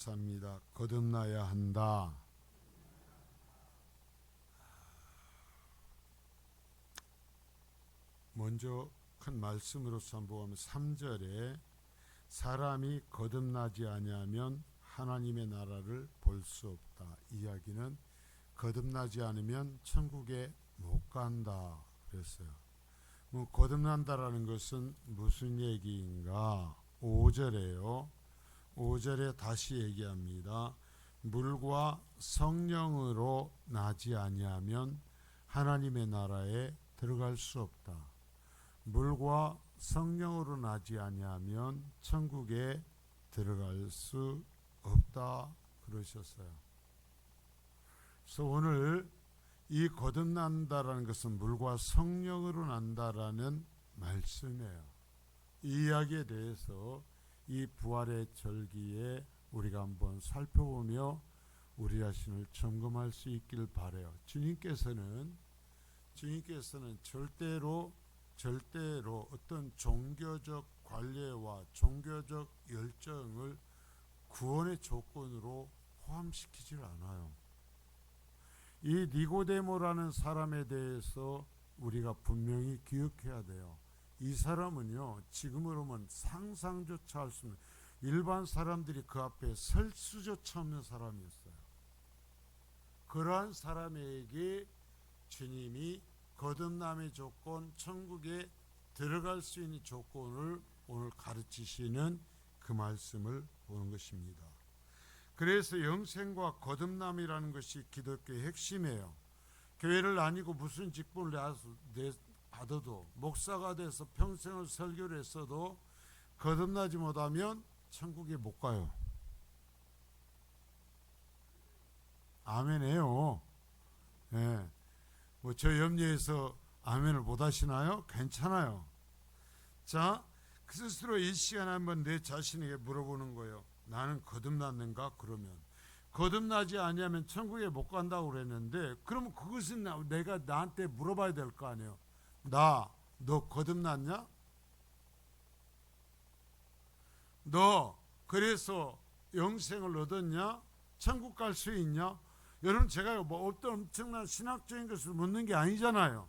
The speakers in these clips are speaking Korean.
삽니다. 거듭나야 한다. 먼저 큰 말씀으로서 한번 보면 3절에 사람이 거듭나지 아니하면 하나님의 나라를 볼 수 없다. 이야기는 거듭나지 않으면 천국에 못 간다 그랬어요. 거듭난다라는 것은 무슨 얘기인가? 5절에요. 5절에 다시 얘기합니다. 물과 성령으로 나지 아니하면 하나님의 나라에 들어갈 수 없다. 물과 성령으로 나지 아니하면 천국에 들어갈 수 없다 그러셨어요. 그래서 오늘 이 거듭난다라는 것은 물과 성령으로 난다라는 말씀이에요. 이 이야기에 대해서 이 부활의 절기에 우리가 한번 살펴보며 우리 자신을 점검할 수 있길 바라요. 주님께서는 절대로 어떤 종교적 관례와 종교적 열정을 구원의 조건으로 포함시키질 않아요. 이 니고데모라는 사람에 대해서 우리가 분명히 기억해야 돼요. 이 사람은요, 지금으로 보면 상상조차 할 수 없는, 일반 사람들이 그 앞에 설 수조차 없는 사람이었어요. 그러한 사람에게 주님이 거듭남의 조건, 천국에 들어갈 수 있는 조건을 오늘 가르치시는 그 말씀을 보는 것입니다. 그래서 영생과 거듭남이라는 것이 기독교의 핵심이에요. 교회를 다니고 무슨 직분을 받아도, 목사가 돼서 평생을 설교를 했어도 거듭나지 못하면 천국에 못 가요. 아멘해요. 네. 저 염려해서 아멘을 못 하시나요? 괜찮아요. 자, 스스로 이 시간에 한번 내 자신에게 물어보는 거예요. 나는 거듭났는가? 그러면 거듭나지 아니하면 천국에 못 간다고 그랬는데, 그러면 그것은 내가 나한테 물어봐야 될 거 아니에요. 너 거듭났냐? 너 그래서 영생을 얻었냐? 천국 갈 수 있냐? 여러분, 제가 어떤 엄청난 신학적인 것을 묻는 게 아니잖아요.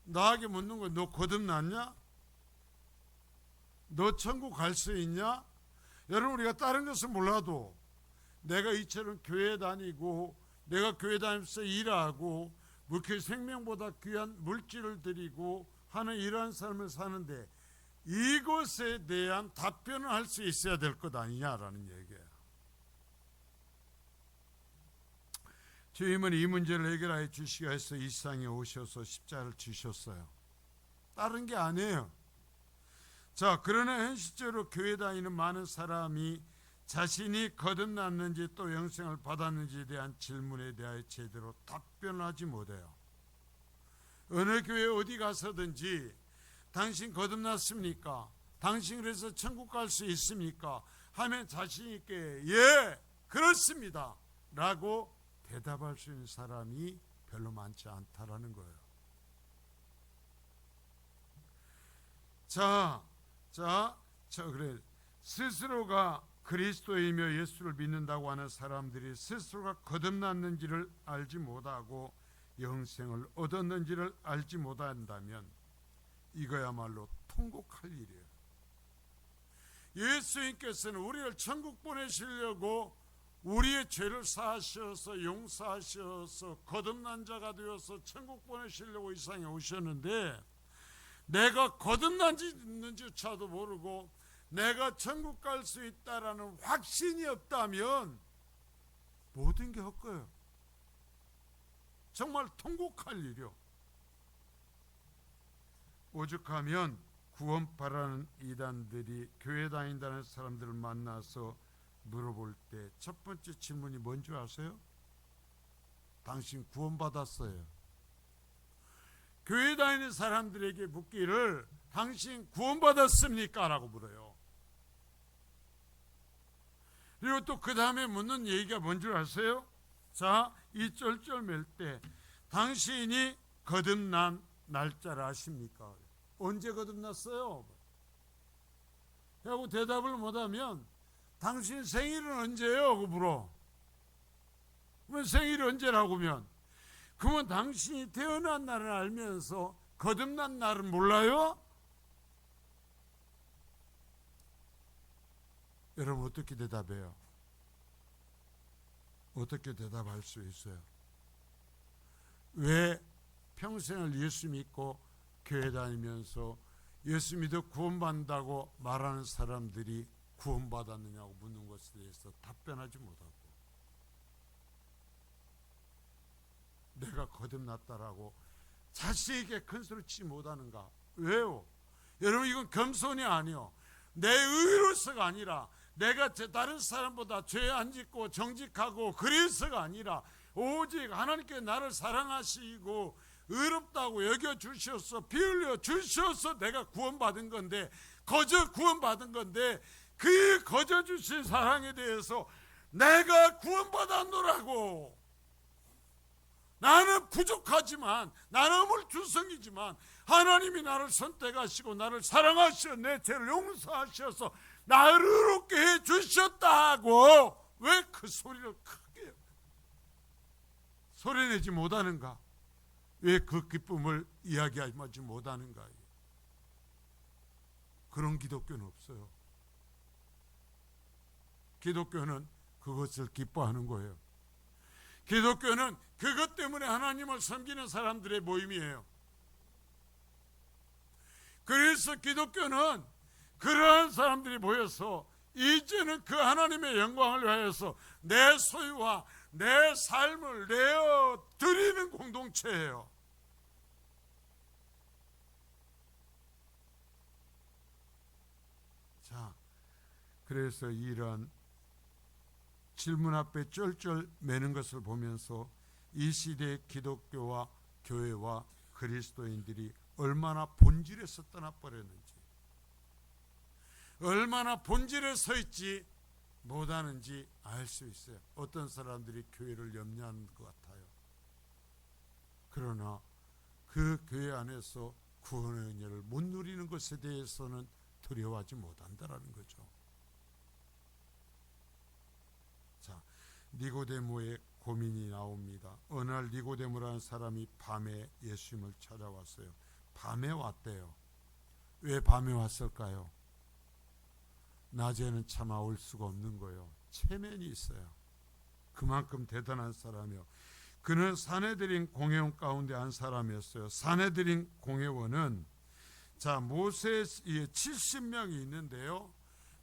나에게 묻는 거예요. 너 거듭났냐? 너 천국 갈 수 있냐? 여러분, 우리가 다른 것을 몰라도 내가 이처럼 교회 다니고, 내가 교회 다니면서 일하고, 그 생명보다 귀한 물질을 드리고 하는 이러한 삶을 사는데, 이것에 대한 답변을 할 수 있어야 될 것 아니냐라는 얘기예요. 주님은 이 문제를 해결하여 주시기 위해서 이 세상에 오셔서 십자가를 지셨어요. 다른 게 아니에요. 자, 그러나 현실적으로 교회 다니는 많은 사람이 자신이 거듭났는지 또 영생을 받았는지에 대한 질문에 대하여 제대로 답변을 하지 못해요. 어느 교회 어디 가서든지 당신 거듭났습니까? 당신 그래서 천국 갈 수 있습니까? 하면 자신 있게 예, 그렇습니다 라고 대답할 수 있는 사람이 별로 많지 않다라는 거예요. 그래. 스스로가 그리스도이며 예수를 믿는다고 하는 사람들이 스스로가 거듭났는지를 알지 못하고 영생을 얻었는지를 알지 못한다면 이거야말로 통곡할 일이에요. 예수님께서는 우리를 천국 보내시려고 우리의 죄를 사하셔서 용서하셔서 거듭난 자가 되어서 천국 보내시려고 이 세상에 오셨는데, 내가 거듭난지조차도 모르고 내가 천국 갈 수 있다라는 확신이 없다면 모든 게 헛거예요. 정말 통곡할 일이요. 오죽하면 구원파라는 이단들이 교회 다닌다는 사람들을 만나서 물어볼 때 첫 번째 질문이 뭔지 아세요? 당신 구원받았어요? 교회 다니는 사람들에게 묻기를 당신 구원받았습니까? 라고 물어요. 그리고 또 그 다음에 묻는 얘기가 뭔지 아세요? 자, 이 쩔쩔 맬 때 당신이 거듭난 날짜를 아십니까? 언제 거듭났어요? 하고 대답을 못하면 당신 생일은 언제예요? 그 물어. 그러면 생일이 언제라고 하면, 그러면 당신이 태어난 날을 알면서 거듭난 날은 몰라요? 여러분 어떻게 대답해요? 어떻게 대답할 수 있어요? 왜 평생을 예수 믿고 교회 다니면서 예수 믿어 구원받는다고 말하는 사람들이 구원받았느냐고 묻는 것에 대해서 답변하지 못하고, 내가 거듭났다라고 자신에게 큰 소리 치지 못하는가? 왜요? 여러분 이건 겸손이 아니요, 내 의로서가 아니라, 내가 다른 사람보다 죄 안 짓고 정직하고 그래서가 아니라, 오직 하나님께 나를 사랑하시고 의롭다고 여겨주셔서 피 흘려 주셔서 내가 구원받은 건데, 거저 구원받은 건데, 그 거저 주신 사랑에 대해서 내가 구원받았노라고. 나는 부족하지만, 나는 물주성이지만 하나님이 나를 선택하시고 나를 사랑하셔 내 죄를 용서하셔서 나를 의롭게 해주셨다고 왜 그 소리를 크게 소리내지 못하는가? 왜 그 기쁨을 이야기하지 못하는가? 그런 기독교는 없어요. 기독교는 그것을 기뻐하는 거예요. 기독교는 그것 때문에 하나님을 섬기는 사람들의 모임이에요. 그래서 기독교는 그러한 사람들이 모여서 이제는 그 하나님의 영광을 위하여서 내 소유와 내 삶을 내어 드리는 공동체예요. 자, 그래서 이런 질문 앞에 쩔쩔 매는 것을 보면서 이 시대의 기독교와 교회와 그리스도인들이 얼마나 본질에서 떠나버렸는지, 얼마나 본질에 서 있지 못하는지 알 수 있어요. 어떤 사람들이 교회를 염려하는 것 같아요. 그러나 그 교회 안에서 구원의 은혜를 못 누리는 것에 대해서는 두려워하지 못한다라는 거죠. 자, 니고데모의 고민이 나옵니다. 어느 날 니고데모라는 사람이 밤에 예수님을 찾아왔어요. 밤에 왔대요. 왜 밤에 왔을까요? 낮에는 차마 올 수가 없는 거예요. 체면이 있어요. 그만큼 대단한 사람이요. 그는 사내들인 공회원 가운데 한 사람이었어요. 사내들인 공회원은 자, 모세 70명이 있는데요.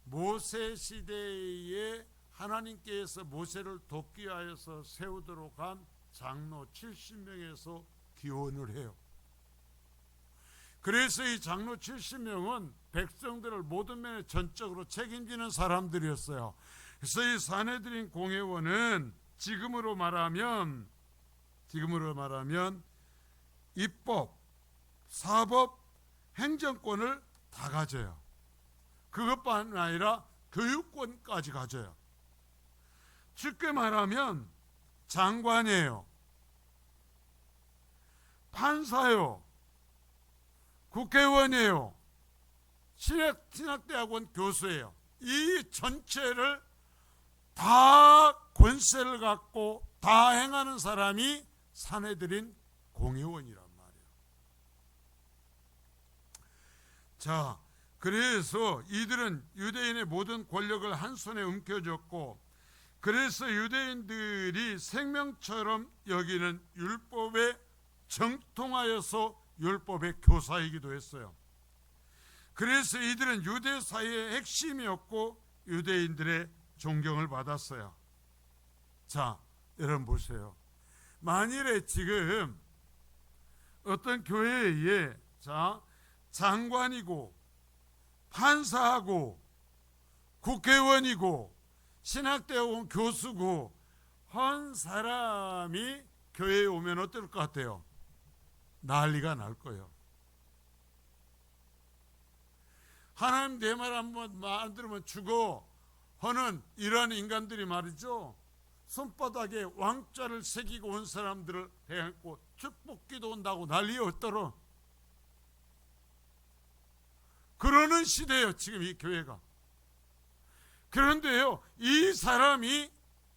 모세 시대에 하나님께서 모세를 돕기 위하여서 세우도록 한 장로 70명에서 기원을 해요. 그래서 이 장로 70명은 백성들을 모든 면에 전적으로 책임지는 사람들이었어요. 그래서 이 사내들인 공회원은 지금으로 말하면 입법, 사법, 행정권을 다 가져요. 그것뿐 아니라 교육권까지 가져요. 쉽게 말하면 장관이에요, 판사요, 국회의원이에요, 신학대학원 교수예요. 이 전체를 다 권세를 갖고 다 행하는 사람이 사내들인 공회원이란 말이에요. 자, 그래서 이들은 유대인의 모든 권력을 한 손에 움켜쥐었고, 그래서 유대인들이 생명처럼 여기는 율법에 정통하여서 율법의 교사이기도 했어요. 그래서 이들은 유대 사회의 핵심이었고 유대인들의 존경을 받았어요. 자, 여러분 보세요. 만일에 지금 어떤 교회에 장관이고 판사하고 국회의원이고 신학대학원 교수고 한 사람이 교회에 오면 어떨 것 같아요? 난리가 날 거예요. 하나님 내 말 한번 안 들으면 죽어 하는 이러한 인간들이 말이죠, 손바닥에 왕자를 새기고 온 사람들을 해갖고 축복기도 온다고 난리가 떨어. 그러는 시대예요 지금 이 교회가. 그런데요, 이 사람이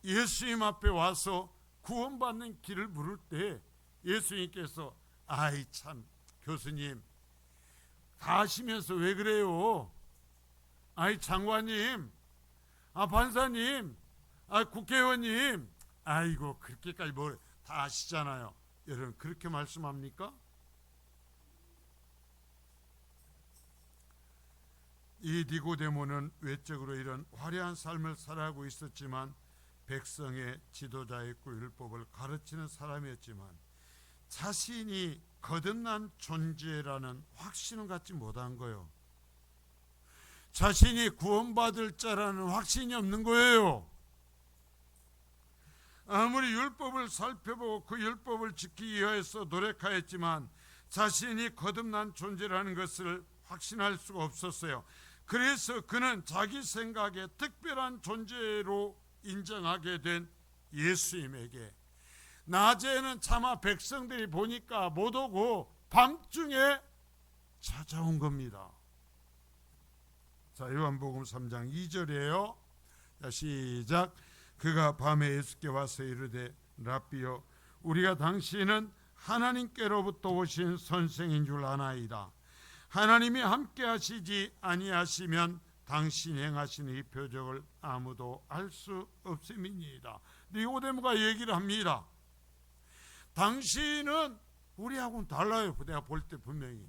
예수님 앞에 와서 구원받는 길을 물을 때 예수님께서 아이 참 교수님 다 하시면서 왜 그래요? 아이 장관님, 판사님, 국회의원님, 아이고 그렇게까지 뭘 다 아시잖아요. 여러분 그렇게 말씀합니까? 이 니고데모는 외적으로 이런 화려한 삶을 살아가고 있었지만 백성의 지도자였고 율법을 가르치는 사람이었지만 자신이 거듭난 존재라는 확신을 갖지 못한 거예요. 자신이 구원받을 자라는 확신이 없는 거예요. 아무리 율법을 살펴보고 그 율법을 지키기 위해서 노력하였지만 자신이 거듭난 존재라는 것을 확신할 수가 없었어요. 그래서 그는 자기 생각에 특별한 존재로 인정하게 된 예수님에게 낮에는 차마 백성들이 보니까 못 오고 밤중에 찾아온 겁니다. 자, 요한복음 3장 2절이에요. 자, 시작. 그가 밤에 예수께 와서 이르되 랍비여 우리가 당신은 하나님께로부터 오신 선생인 줄 아나이다. 하나님이 함께 하시지 아니하시면 당신이 행하시는 이 표적을 아무도 알 수 없음이니이다. 니고데모가 얘기를 합니다. 당신은 우리하고는 달라요. 내가 볼 때 분명히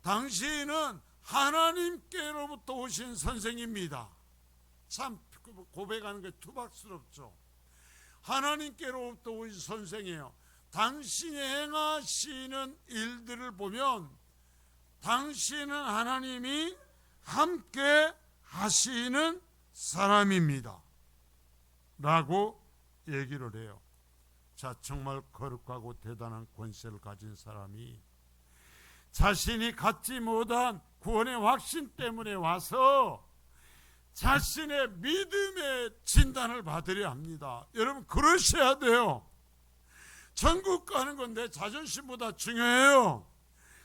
당신은 하나님께로부터 오신 선생입니다. 참 고백하는 게 투박스럽죠. 하나님께로부터 오신 선생이에요. 당신이 행하시는 일들을 보면 당신은 하나님이 함께 하시는 사람입니다 라고 얘기를 해요. 자, 정말 거룩하고 대단한 권세를 가진 사람이 자신이 갖지 못한 구원의 확신 때문에 와서 자신의 믿음의 진단을 받으려 합니다. 여러분 그러셔야 돼요. 천국 가는 건 내 자존심보다 중요해요.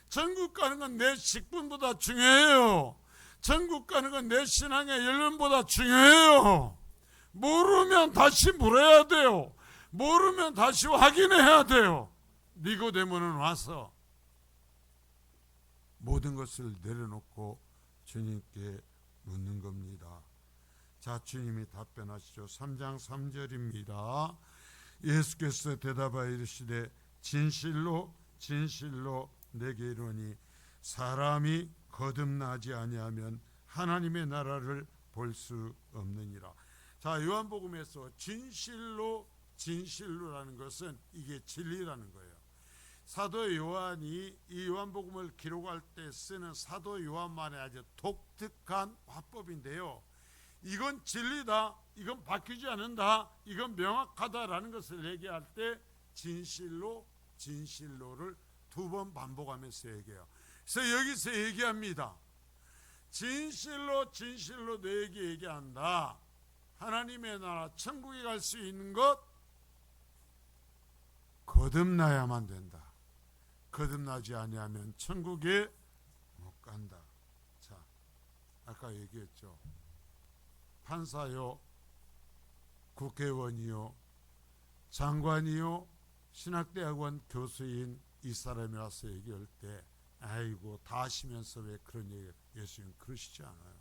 천국 가는 건 내 직분보다 중요해요. 천국 가는 건 내 신앙의 연륜보다 중요해요. 모르면 다시 물어야 돼요. 모르면 다시 확인해야 돼요. 니고데모는 와서 모든 것을 내려놓고 주님께 묻는 겁니다. 자, 주님이 답변하시죠. 3장 3절입니다. 예수께서 대답하여 이르시되 진실로 진실로 내게 이르노니 사람이 거듭나지 아니하면 하나님의 나라를 볼 수 없느니라. 자, 요한복음에서 진실로 진실로라는 것은 이게 진리라는 거예요. 사도 요한이 이 요한복음을 기록할 때 쓰는 사도 요한만의 아주 독특한 화법인데요. 이건 진리다, 이건 바뀌지 않는다, 이건 명확하다라는 것을 얘기할 때 진실로 진실로를 2번 반복하면서 얘기해요. 그래서 여기서 얘기합니다. 진실로 진실로 너에게 얘기한다. 하나님의 나라 천국에 갈 수 있는 것 거듭나야만 된다. 거듭나지 아니하면 천국에 못 간다. 자, 아까 얘기했죠. 판사요, 국회의원이요, 장관이요, 신학대학원 교수인 이 사람이 와서 얘기할 때 아이고 다 하시면서 왜 그런 얘기, 예수님 그러시지 않아요.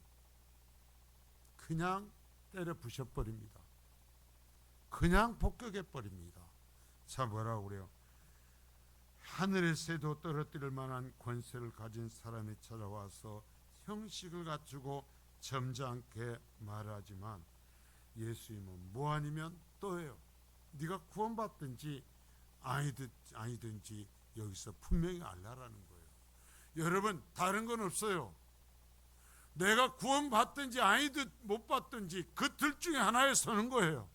그냥 때려 부셔버립니다. 그냥 폭격해버립니다. 자, 뭐라고 그래요? 하늘의 새도 떨어뜨릴 만한 권세를 가진 사람이 찾아와서 형식을 갖추고 점잖게 말하지만 예수님은 뭐 아니면 또해요. 네가 구원받든지 아니든지 여기서 분명히 알라라는 거예요. 여러분 다른 건 없어요. 내가 구원받든지 아니든 못 받든지 그 둘 중에 하나에 서는 거예요.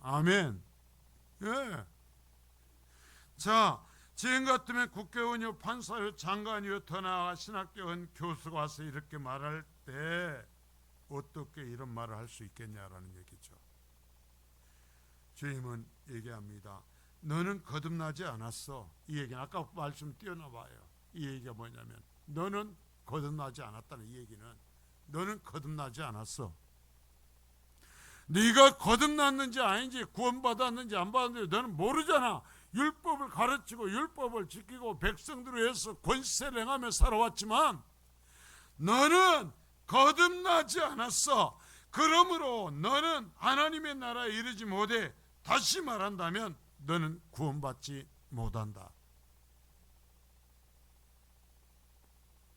아멘. 예. 자, 지금 같으면 국회의원이요, 판사요, 장관이요, 더 나아가 신학교원 교수가 와서 이렇게 말할 때 어떻게 이런 말을 할 수 있겠냐라는 얘기죠. 주님은 얘기합니다. 너는 거듭나지 않았어. 이 얘기는 아까 말씀 띄어나봐요. 이 얘기가 뭐냐면 너는 거듭나지 않았다는 이 얘기는 너는 거듭나지 않았어. 네가 거듭났는지 아닌지, 구원받았는지 안 받았는지 너는 모르잖아. 율법을 가르치고 율법을 지키고 백성들을 위해서 권세를 행하며 살아왔지만 너는 거듭나지 않았어. 그러므로 너는 하나님의 나라에 이르지 못해. 다시 말한다면 너는 구원받지 못한다.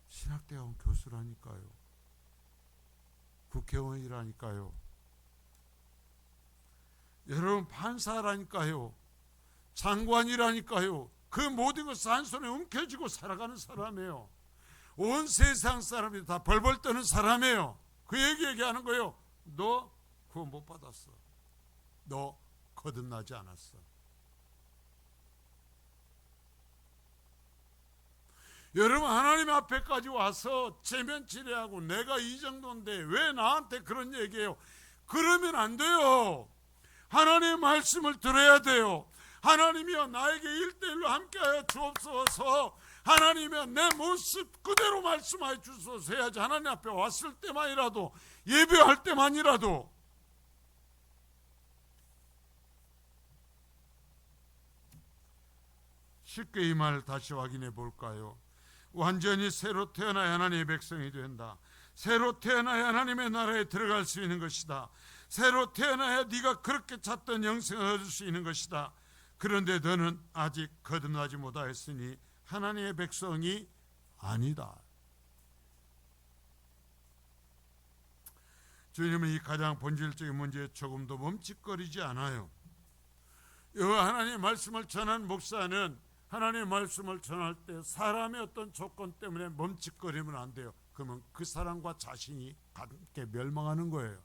신학대학원 교수라니까요. 국회의원이라니까요. 여러분 판사라니까요. 장관이라니까요. 그 모든 것을 한 손에 움켜쥐고 살아가는 사람이에요. 온 세상 사람이 다 벌벌 떠는 사람이에요. 그 얘기하는 거예요. 너 구원 못 받았어. 너 거듭나지 않았어. 여러분 하나님 앞에까지 와서 체면 치레하고 내가 이 정도인데 왜 나한테 그런 얘기해요? 그러면 안 돼요. 하나님의 말씀을 들어야 돼요. 하나님이여 나에게 1:1로 함께하여 주옵소서. 하나님이여 내 모습 그대로 말씀하여 주소서 해야지. 하나님 앞에 왔을 때만이라도, 예배할 때만이라도. 쉽게 이 말을 다시 확인해 볼까요? 완전히 새로 태어나야 하나님의 백성이 된다. 새로 태어나야 하나님의 나라에 들어갈 수 있는 것이다. 새로 태어나야 네가 그렇게 찾던 영생을 얻을 수 있는 것이다. 그런데 너는 아직 거듭나지 못하였으니 하나님의 백성이 아니다. 주님은 이 가장 본질적인 문제에 조금도 멈칫거리지 않아요. 하나님의 말씀을 전하는 목사는 하나님의 말씀을 전할 때 사람의 어떤 조건 때문에 멈칫거리면 안 돼요. 그러면 그 사람과 자신이 함께 멸망하는 거예요.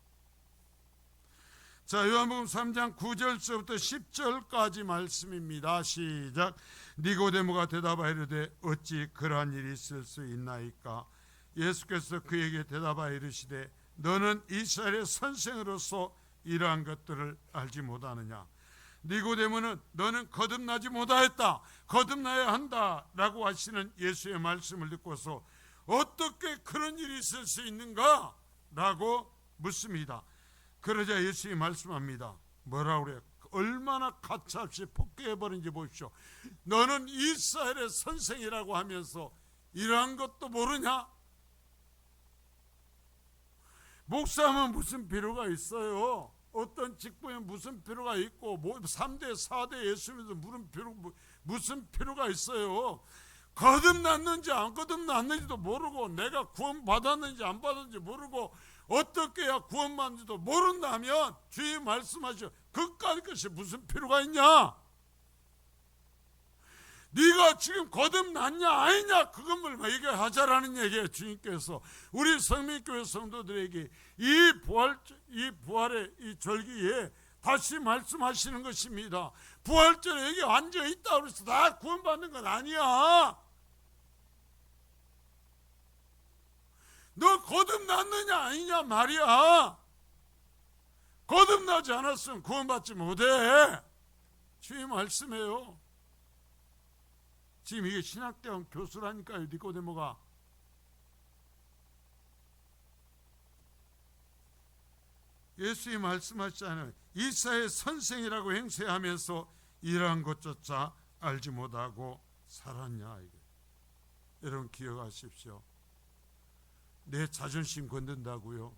자, 요한복음 3장 9절서부터 10절까지 말씀입니다. 시작. 니고데모가 대답하여 이르되 어찌 그러한 일이 있을 수 있나이까? 예수께서 그에게 대답하여 이르시되 너는 이스라엘의 선생으로서 이러한 것들을 알지 못하느냐? 니고데모는 너는 거듭나지 못하였다. 거듭나야 한다 라고 하시는 예수의 말씀을 듣고서 어떻게 그런 일이 있을 수 있는가? 라고 묻습니다. 그러자 예수님이 말씀합니다. 뭐라고 그래요? 얼마나 가차없이 폭개해버린지 보십시오. 너는 이스라엘의 선생이라고 하면서 이러한 것도 모르냐? 목사하면 무슨 필요가 있어요? 어떤 직분에 무슨 필요가 있고 3대 4대 예수님도 무슨 필요가 있어요? 거듭났는지 안 거듭났는지도 모르고 내가 구원 받았는지 안 받았는지 모르고 어떻게 해야 구원받는지도 모른다면 주님 말씀하시오. 그까짓 것이 무슨 필요가 있냐? 네가 지금 거듭났냐 아니냐 그것만 얘기하자라는 얘기예요. 주님께서 우리 성민교회 성도들에게 이 부활의 이 절기에 다시 말씀하시는 것입니다. 부활절에 여기 앉아있다 그래서 다 구원받는 건 아니야. 너 거듭났느냐 아니냐 말이야. 거듭나지 않았으면 구원받지 못해. 주님 말씀해요. 지금 이게 신학대학 교수라니까요. 니고데모가. 예수님 말씀하시잖아요. 이사의 선생이라고 행세하면서 이러한 것조차 알지 못하고 살았냐. 이게. 여러분 기억하십시오. 내 자존심 건든다고요?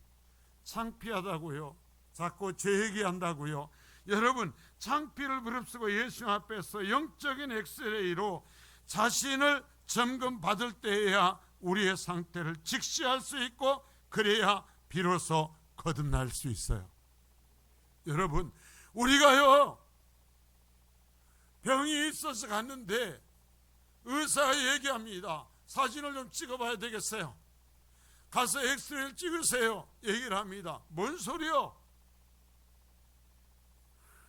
창피하다고요? 자꾸 제 얘기한다고요? 여러분 창피를 무릅쓰고 예수 앞에서 영적인 엑스레이로 자신을 점검받을 때에야 우리의 상태를 직시할 수 있고 그래야 비로소 거듭날 수 있어요. 여러분 우리가요 병이 있어서 갔는데 의사가 얘기합니다. 사진을 좀 찍어봐야 되겠어요. 가서 엑스레이를 찍으세요. 얘기를 합니다. 뭔 소리요?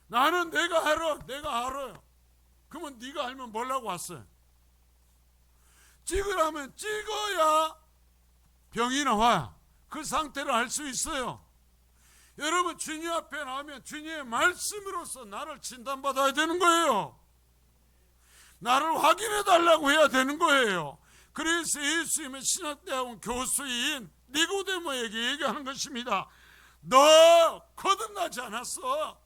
나는 내가 알아요. 그러면 네가 알면 뭐라고 왔어요? 찍으라면 찍어야 병이 나와요. 그 상태를 알 수 있어요. 여러분 주님 앞에 나오면 주님의 말씀으로서 나를 진단받아야 되는 거예요. 나를 확인해 달라고 해야 되는 거예요. 그래서 예수님의 신학대학원 교수인 니고데모에게 얘기하는 것입니다. 너 거듭나지 않았어.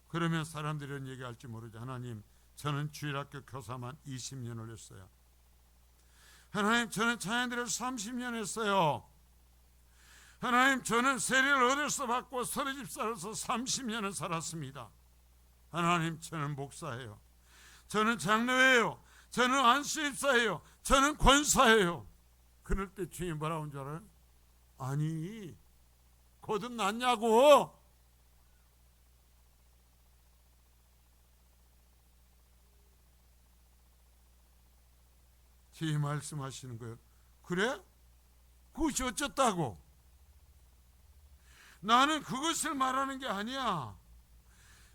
그러면 사람들은 얘기할지 모르죠. 하나님, 저는 주일학교 교사만 20년을 했어요. 하나님, 저는 찬양대를 30년 했어요. 하나님, 저는 세례를 어려서 받고 서리집사로서 30년을 살았습니다. 하나님, 저는 목사예요. 저는 장로예요. 저는 안수입사예요. 저는 권사예요. 그럴 때 주님 뭐라고 한 줄 알아요? 아니, 거듭났냐고. 주님 말씀하시는 거예요. 그래? 그것이 어쩌다고? 나는 그것을 말하는 게 아니야.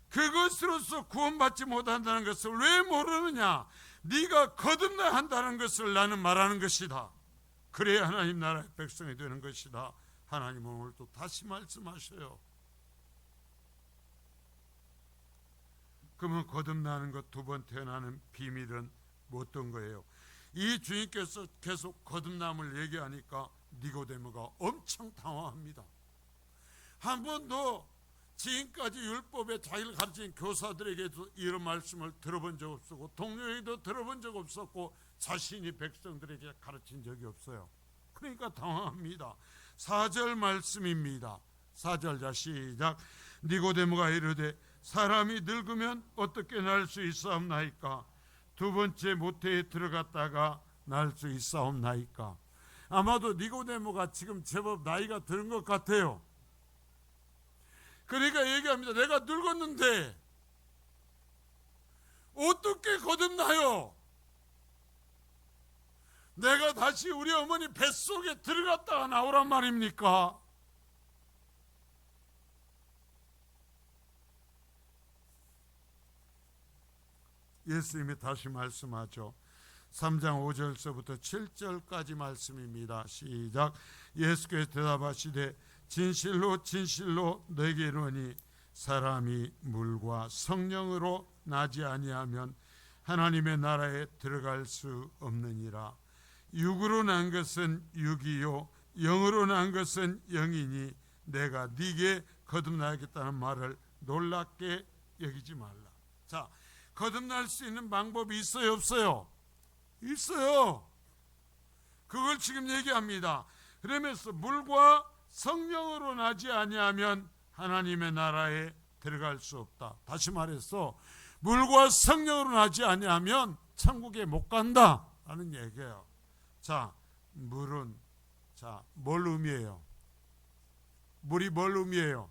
그것으로서 구원받지 못한다는 것을 왜 모르느냐? 네가 거듭나야 한다는 것을 나는 말하는 것이다. 그래야 하나님 나라의 백성이 되는 것이다. 하나님은 오늘 또 다시 말씀하셔요. 그러면 거듭나는 것, 두 번 태어나는 비밀은 어떤 거예요? 이 주님께서 계속 거듭남을 얘기하니까 니고데모가 엄청 당황합니다. 한 번도 지금까지 율법에 자기를 가르친 교사들에게도 이런 말씀을 들어본 적 없었고, 동료에게도 들어본 적 없었고, 자신이 백성들에게 가르친 적이 없어요. 그러니까 당황합니다. 4절 말씀입니다. 4절 자 시작. 니고데모가 이르되 사람이 늙으면 어떻게 날 수 있사옵나이까? 두 번째 모태에 들어갔다가 날 수 있사옵나이까? 아마도 니고데모가 지금 제법 나이가 들은 것 같아요. 그러니까 얘기합니다. 내가 늙었는데 어떻게 거듭나요? 내가 다시 우리 어머니 뱃속에 들어갔다가 나오란 말입니까? 예수님이 다시 말씀하죠. 3장 5절서부터 7절까지 말씀입니다. 시작. 예수께서 대답하시되 진실로 진실로 너에게 이르노니 사람이 물과 성령으로 나지 아니하면 하나님의 나라에 들어갈 수 없느니라. 육으로 난 것은 육이요 영으로 난 것은 영이니 내가 네게 거듭나겠다는 말을 놀랍게 여기지 말라. 자, 거듭날 수 있는 방법이 있어요, 없어요? 있어요. 그걸 지금 얘기합니다. 그러면서 물과 성령으로 나지 아니하면 하나님의 나라에 들어갈 수 없다. 다시 말해서 물과 성령으로 나지 아니하면 천국에 못 간다 라는 얘기예요. 자, 물은 뭘 의미해요? 물이 뭘 의미해요?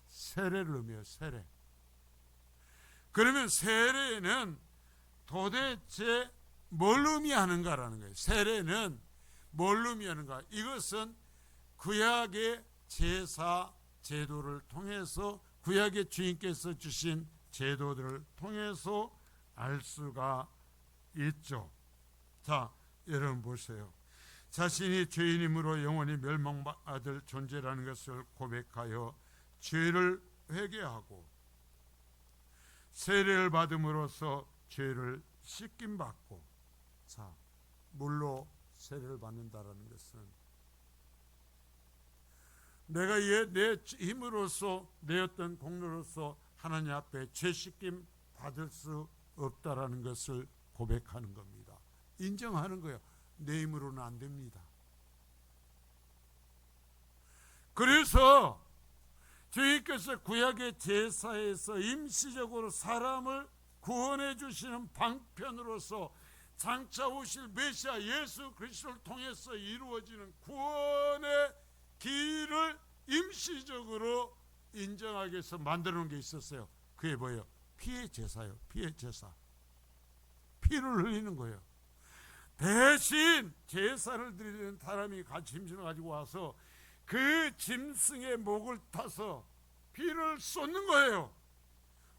세례를 의미해요. 세례. 그러면 세례는 도대체 뭘 의미하는가라는 거예요. 세례는 뭘 의미하는가? 이것은 구약의 제사 제도를 통해서, 구약의 주님께서 주신 제도들을 통해서 알 수가 있죠. 자, 여러분 보세요. 자신이 죄인이므로 영원히 멸망받을 존재라는 것을 고백하여 죄를 회개하고 세례를 받음으로써 죄를 씻김받고, 자, 물로 세례를 받는다라는 것은 내가 내 힘으로써 내 어떤 공로로서 하나님 앞에 죄 씻김 받을 수 없다라는 것을 고백하는 겁니다. 인정하는 거예요. 내 힘으로는 안 됩니다. 그래서 주님께서 구약의 제사에서 임시적으로 사람을 구원해 주시는 방편으로서 장차 오실 메시아 예수 그리스도를 통해서 이루어지는 구원의 길을 임시적으로 인정하기 위해서 만들어 놓은 게 있었어요. 그게 뭐예요? 피의 제사예요. 피의 제사. 피를 흘리는 거예요. 대신 제사를 드리는 사람이 짐승을 가지고 와서 그 짐승의 목을 타서 피를 쏟는 거예요.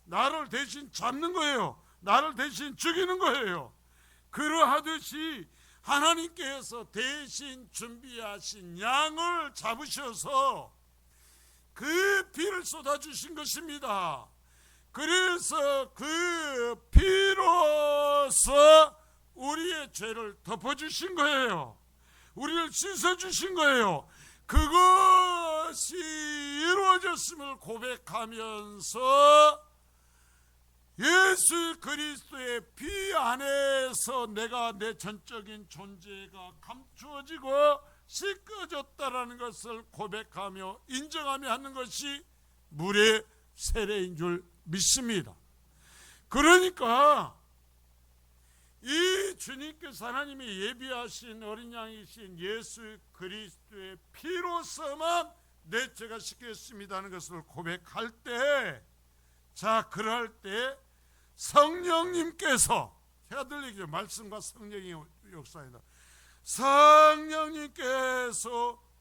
나를 대신 잡는 거예요. 나를 대신 죽이는 거예요. 그러하듯이 하나님께서 대신 준비하신 양을 잡으셔서 그 피를 쏟아주신 것입니다. 그래서 그 피로서 우리의 죄를 덮어주신 거예요. 우리를 씻어주신 거예요. 그것이 이루어졌음을 고백하면서 예수 그리스도의 피 안에서 내가 내 전적인 존재가 감추어지고 씻겨졌다라는 것을 고백하며 인정하며 하는 것이 물의 세례인 줄 믿습니다. 그러니까 이 주님께서 하나님이 예비하신 어린 양이신 예수 그리스도의 피로서만 내 죄가 씻겼습니다 하는 것을 고백할 때, 자, 그럴 때 성령님께서, 제가 들리기죠. 말씀과 성령의 역사이다. 성령님께서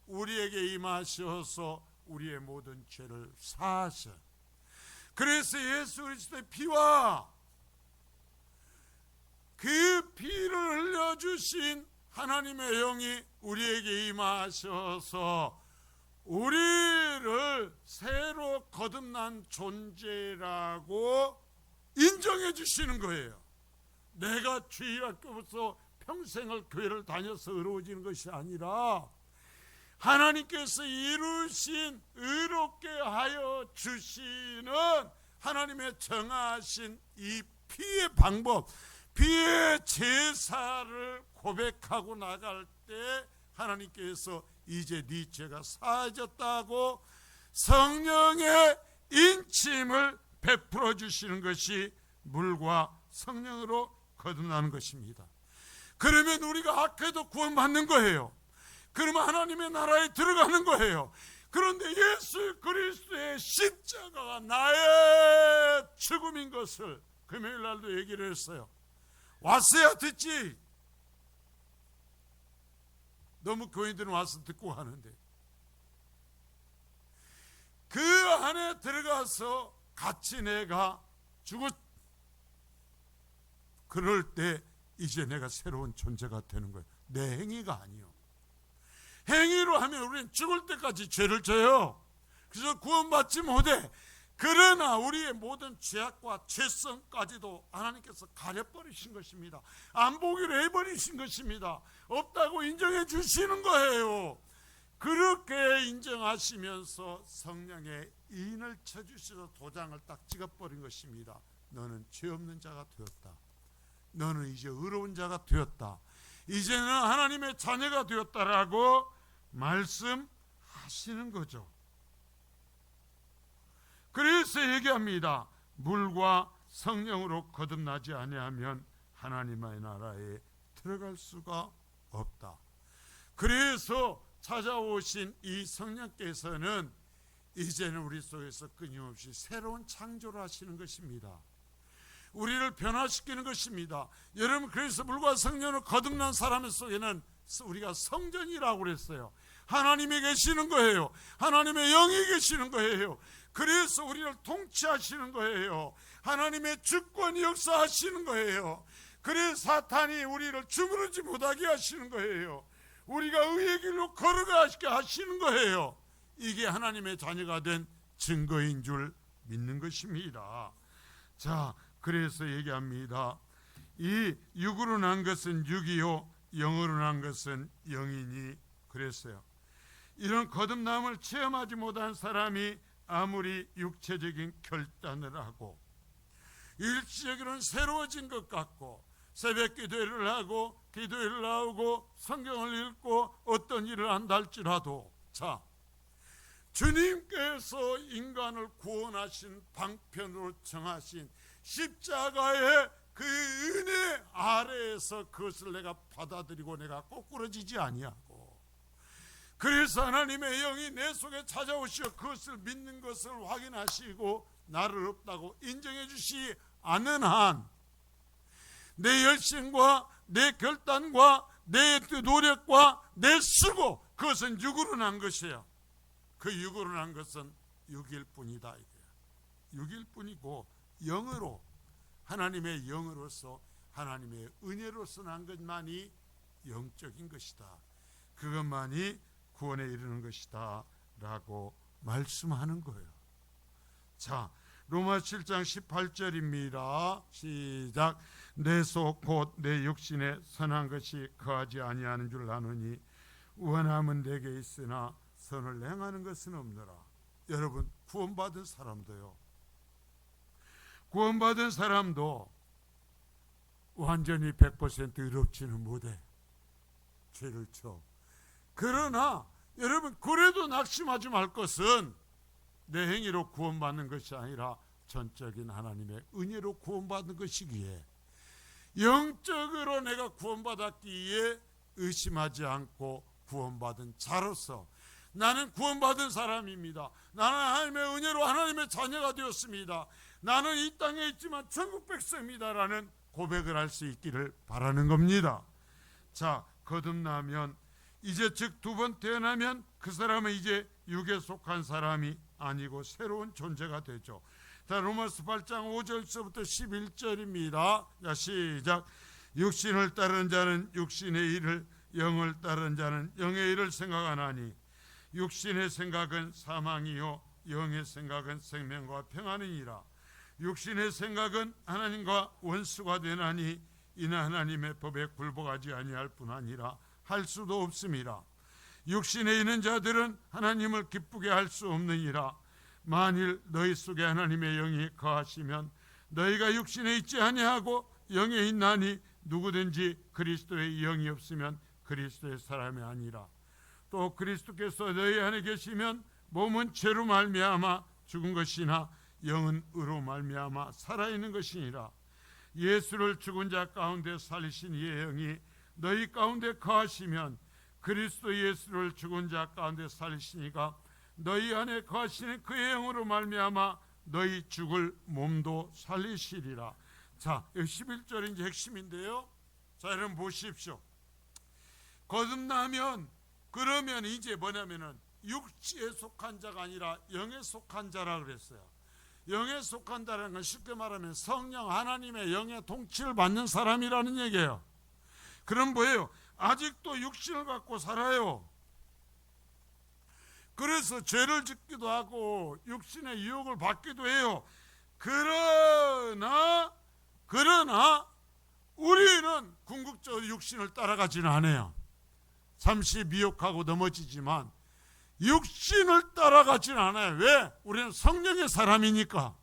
우리에게 임하셔서 우리의 모든 죄를 사하셔. 그래서 예수 그리스도의 피와 그 피를 흘려주신 하나님의 영이 우리에게 임하셔서 우리를 새로 거듭난 존재라고 인정해 주시는 거예요. 내가 주일학교부터 평생을 교회를 다녀서 의로워지는 것이 아니라 하나님께서 이루신 의롭게 하여 주시는 하나님의 정하신 이 피의 방법, 피의 제사를 고백하고 나갈 때 하나님께서 이제 네 죄가 사해졌다고 성령의 인침을 베풀어 주시는 것이 물과 성령으로 거듭나는 것입니다. 그러면 우리가 악해도 구원받는 거예요. 그러면 하나님의 나라에 들어가는 거예요. 그런데 예수 그리스도의 십자가가 나의 죽음인 것을 금요일 날도 얘기를 했어요. 왔어야 듣지. 너무 교인들은 와서 듣고 가는데 그 안에 들어가서 같이 내가 그럴 때 이제 내가 새로운 존재가 되는 거예요. 내 행위가 아니요. 행위로 하면 우리는 죽을 때까지 죄를 져요. 그래서 구원받지 못해. 그러나 우리의 모든 죄악과 죄성까지도 하나님께서 가려버리신 것입니다. 안 보기로 해버리신 것입니다. 없다고 인정해 주시는 거예요. 그렇게 인정하시면서 성령의 인을 쳐주셔서 도장을 딱 찍어버린 것입니다. 너는 죄 없는 자가 되었다. 너는 이제 의로운 자가 되었다. 이제는 하나님의 자녀가 되었다라고 말씀하시는 거죠. 그래서 얘기합니다. 물과 성령으로 거듭나지 아니하면 하나님의 나라에 들어갈 수가 없다. 그래서 찾아오신 이 성령께서는 이제는 우리 속에서 끊임없이 새로운 창조를 하시는 것입니다. 우리를 변화시키는 것입니다. 여러분, 그래서 물과 성령으로 거듭난 사람 속에는 우리가 성전이라고 그랬어요. 하나님이 계시는 거예요. 하나님의 영이 계시는 거예요. 그래서 우리를 통치하시는 거예요. 하나님의 주권이 역사하시는 거예요. 그래서 사탄이 우리를 주무르지 못하게 하시는 거예요. 우리가 의의 길로 걸어가게 하시는 거예요. 이게 하나님의 자녀가 된 증거인 줄 믿는 것입니다. 자, 그래서 얘기합니다. 이 육으로 난 것은 육이요 영으로 난 것은 영이니 그랬어요. 이런 거듭남을 체험하지 못한 사람이 아무리 육체적인 결단을 하고 일시적으로는 새로워진 것 같고 새벽 기도회를 하고 기도회를 나오고 성경을 읽고 어떤 일을 한다 할지라도, 자, 주님께서 인간을 구원하신 방편으로 정하신 십자가의 그 은혜 아래에서 그것을 내가 받아들이고 내가 꼬꾸러지지 아니하고, 그래서 하나님의 영이 내 속에 찾아오시어 그것을 믿는 것을 확인하시고 나를 없다고 인정해 주시 않는 한 내 열심과 내 결단과 내 노력과 내 수고, 그것은 육으로 난 것이에요. 그 육으로 난 것은 육일 뿐이다 이거예요. 육일 뿐이고 영으로, 하나님의 영으로서 하나님의 은혜로서 난 것만이 영적인 것이다. 그것만이 구원에 이르는 것이다 라고 말씀하는 거예요. 자, 로마 7장 18절입니다. 시작. 내 속 곧 내 육신에 선한 것이 거하지 아니하는 줄 아노니 원함은 내게 있으나 선을 행하는 것은 없노라. 여러분, 구원받은 사람도요, 구원받은 사람도 완전히 100% 의롭지는 못해. 죄를 쳐. 그러나 여러분, 그래도 낙심하지 말 것은 내 행위로 구원받는 것이 아니라 전적인 하나님의 은혜로 구원받는 것이기에 영적으로 내가 구원받았기에 의심하지 않고 구원받은 자로서 나는 구원받은 사람입니다. 나는 하나님의 은혜로 하나님의 자녀가 되었습니다. 나는 이 땅에 있지만 천국 백성입니다라는 고백을 할 수 있기를 바라는 겁니다. 자, 거듭나면 이제 즉 두 번 태어나면 그 사람은 이제 육에 속한 사람이 아니고 새로운 존재가 되죠. 자, 로마서 8장 5절서부터 11절입니다. 자, 시작. 육신을 따르는 자는 육신의 일을, 영을 따르는 자는 영의 일을 생각하나니 육신의 생각은 사망이요 영의 생각은 생명과 평안이니라. 육신의 생각은 하나님과 원수가 되나니 이는 하나님의 법에 굴복하지 아니할 뿐 아니라 할 수도 없음이라. 육신에 있는 자들은 하나님을 기쁘게 할 수 없느니라. 만일 너희 속에 하나님의 영이 거하시면 너희가 육신에 있지 아니하고 영에 있나니 누구든지 그리스도의 영이 없으면 그리스도의 사람이 아니라. 또 그리스도께서 너희 안에 계시면 몸은 죄로 말미암아 죽은 것이나 영은 의로 말미암아 살아있는 것이니라. 예수를 죽은 자 가운데 살리신 이의 영이 너희 가운데 거하시면 그리스도 예수를 죽은 자 가운데 살리시니가 너희 안에 거하시는 그의 영으로 말미암아 너희 죽을 몸도 살리시리라. 자, 11절이 이제 핵심인데요. 자, 여러분 보십시오. 거듭나면 그러면 이제 뭐냐면은 육지에 속한 자가 아니라 영에 속한 자라 그랬어요. 영에 속한 자라는 건 쉽게 말하면 성령 하나님의 영의 통치를 받는 사람이라는 얘기예요. 그럼 뭐예요? 아직도 육신을 갖고 살아요. 그래서 죄를 짓기도 하고 육신의 유혹을 받기도 해요. 그러나 우리는 궁극적으로 육신을 따라가지는 않아요. 잠시 미혹하고 넘어지지만 육신을 따라가지는 않아요. 왜? 우리는 성령의 사람이니까,